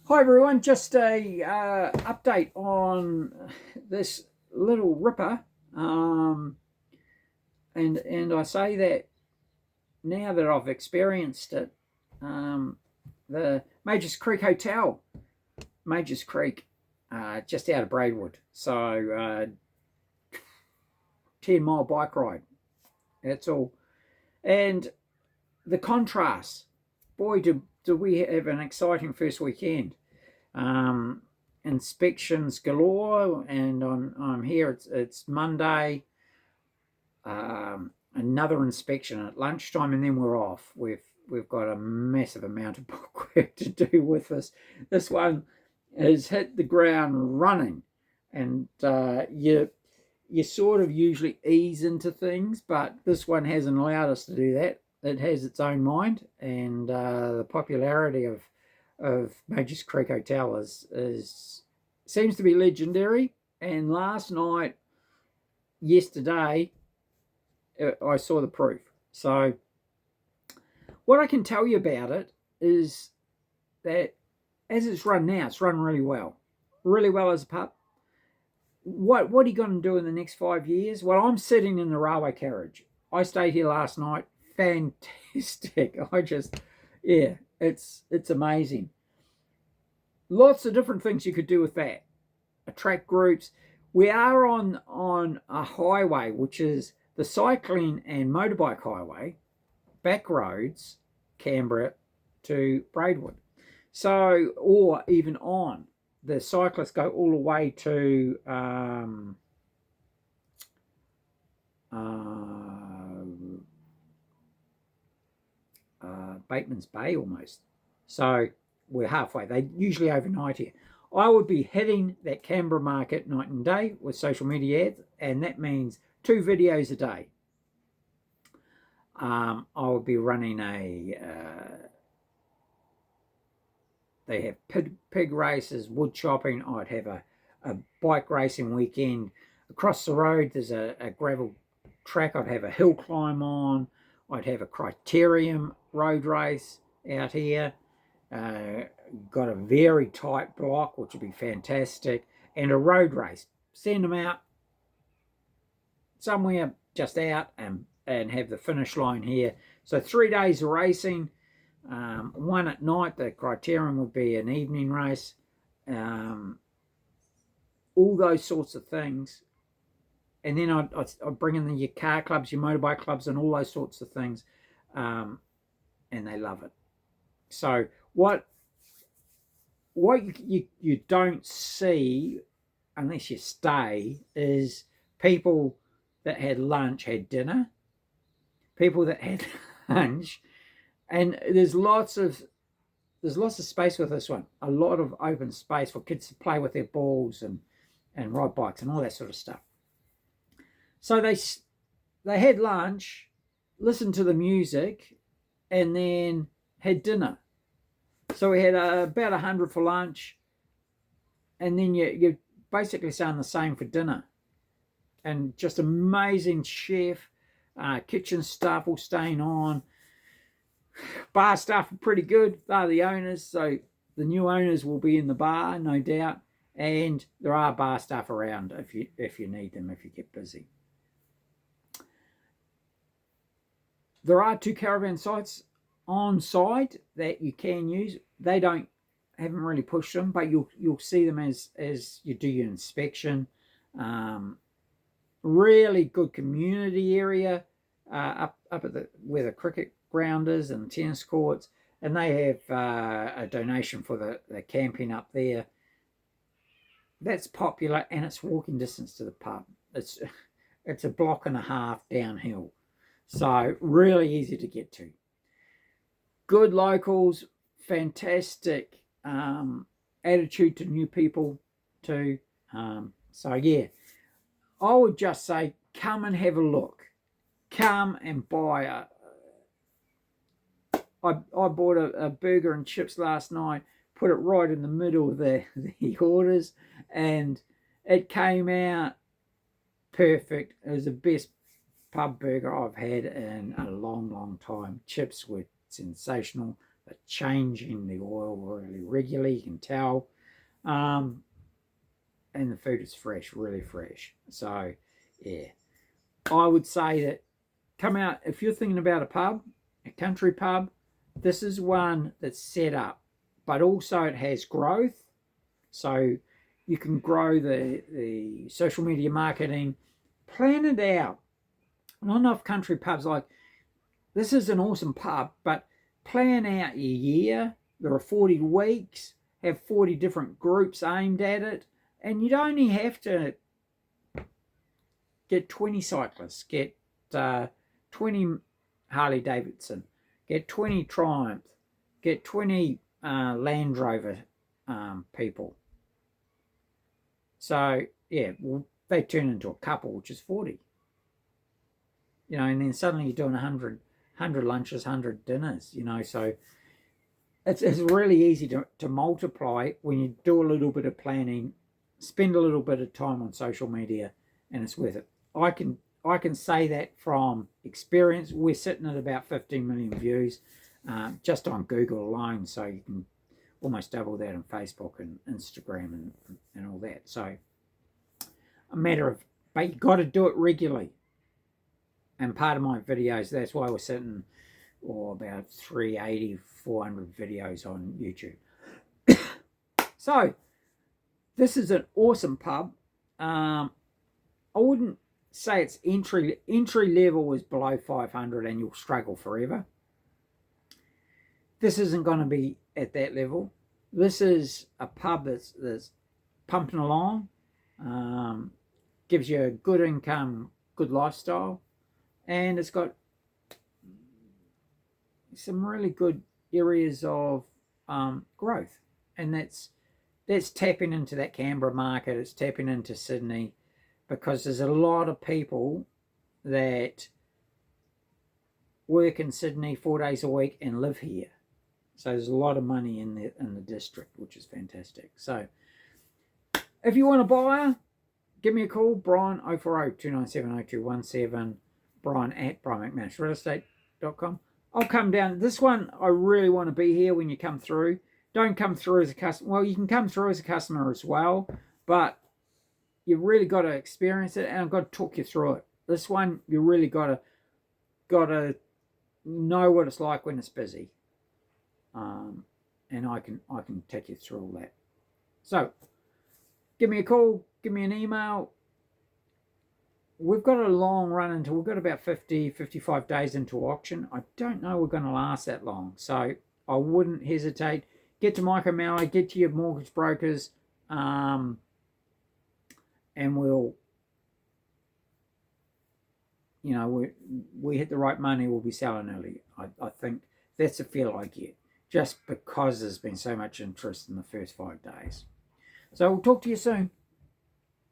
Hi everyone, just a update on this little ripper, um, and I say that now that I've experienced it. Um, the Majors Creek Hotel, Majors Creek, just out of Braidwood, so 10-mile bike ride. That's all, and the contrast. Boy, do we have an exciting first weekend. Um, Inspections galore, and I'm here. It's Monday. Another inspection at lunchtime, and then we're off. We've got a massive amount of bookwork to do with this. This one has hit the ground running, and you sort of usually ease into things, but this one hasn't allowed us to do that. It has its own mind, and the popularity of Majors Creek Hotel is seems to be legendary. And yesterday, I saw the proof. So what I can tell you about it is that as it's run now, it's run really well as a pub. What are you going to do in the next 5 years? Well, I'm sitting in the railway carriage. I stayed here last night. Fantastic. Yeah, it's amazing. Lots of different things you could do with that. Attract groups. We are on a highway, which is the cycling and motorbike highway, back roads, Canberra to Braidwood. So, or even on. The cyclists go all the way to Bateman's Bay almost. So we're halfway. They usually overnight here. I would be hitting that Canberra market night and day with social media ads, and that means 2 videos a day. I would be running they have pig races, wood chopping. I'd have a bike racing weekend. Across the road, there's a gravel track. I'd have a hill climb on. I'd have a criterium road race out here. Got a very tight block, which would be fantastic, and a road race. Send them out somewhere just out and have the finish line here. So 3 days of racing. One at night. The criterium would be an evening race. All those sorts of things. And then I'd bring in your car clubs, your motorbike clubs, and all those sorts of things. And they love it. So what you don't see unless you stay is people that had lunch had dinner, people that had lunch, and there's lots of space with this one. A lot of open space for kids to play with their balls and ride bikes and all that sort of stuff. So they had lunch, listened to the music, and then had dinner. So we had about 100 for lunch, and then you're basically saying the same for dinner. And just amazing chef, kitchen staff all staying on. Bar staff are pretty good. They're the owners, so the new owners will be in the bar, no doubt. And there are bar staff around if you need them, if you get busy. There are 2 caravan sites on site that you can use. They haven't really pushed them, but you'll see them as you do your inspection. Really good community area up at where the cricket ground is and tennis courts, and they have a donation for the camping up there. That's popular, and it's walking distance to the pub. It's a block and a half downhill, so really easy to get to. Good locals, fantastic attitude to new people too. So yeah, I would just say come and have a look. Come and buy I bought a burger and chips last night, put it right in the middle of the orders, and it came out perfect. It was the best pub burger I've had in a long time. Chips were sensational. They're changing the oil really regularly, you can tell. And the food is fresh, really fresh. So, yeah, I would say that come out, if you're thinking about a pub, a country pub, this is one that's set up, but also it has growth. So you can grow the social media marketing, plan it out. Not enough country pubs like, this is an awesome pub, but plan out your year. There are 40 weeks, have 40 different groups aimed at it, and you'd only have to get 20 cyclists, get 20 Harley Davidson, get 20 Triumph, get 20 Land Rover people. So, yeah, well, they turn into a couple, which is 40. You know, and then suddenly you're doing 100 lunches, 100 dinners, you know. So it's really easy to multiply when you do a little bit of planning, spend a little bit of time on social media, and it's worth it. I can say that from experience. We're sitting at about 15 million views just on Google alone, so you can almost double that on Facebook and Instagram and all that. So a matter of, but you got to do it regularly. And part of my videos, that's why we're sitting about 380, 400 videos on YouTube. So this is an awesome pub. I wouldn't say it's entry level is below 500 and you'll struggle forever. This isn't going to be at that level. This is a pub that's pumping along, gives you a good income, good lifestyle, and it's got some really good areas of growth, and that's tapping into that Canberra market. It's tapping into Sydney, because there's a lot of people that work in Sydney 4 days a week and live here. So there's a lot of money in the district, which is fantastic. So if you want to buy, give me a call, Brian 040-297-0217, Brian at McManus.com. I'll come down. This one, I really want to be here when you come through. Don't come through as a customer. Well, you can come through as a customer as well, but you've really got to experience it, and I've got to talk you through it. This one, you really got to know what it's like when it's busy. And I can take you through all that. So give me a call, give me an email. We've got a long run until we've got about 55 days into auction. I don't know we're going to last that long, so I wouldn't hesitate. Get to Mike O'Malley, get to your mortgage brokers, and we'll, you know, we hit the right money, we'll be selling early. I think that's the feel I get, just because there's been so much interest in the first 5 days. So we'll talk to you soon.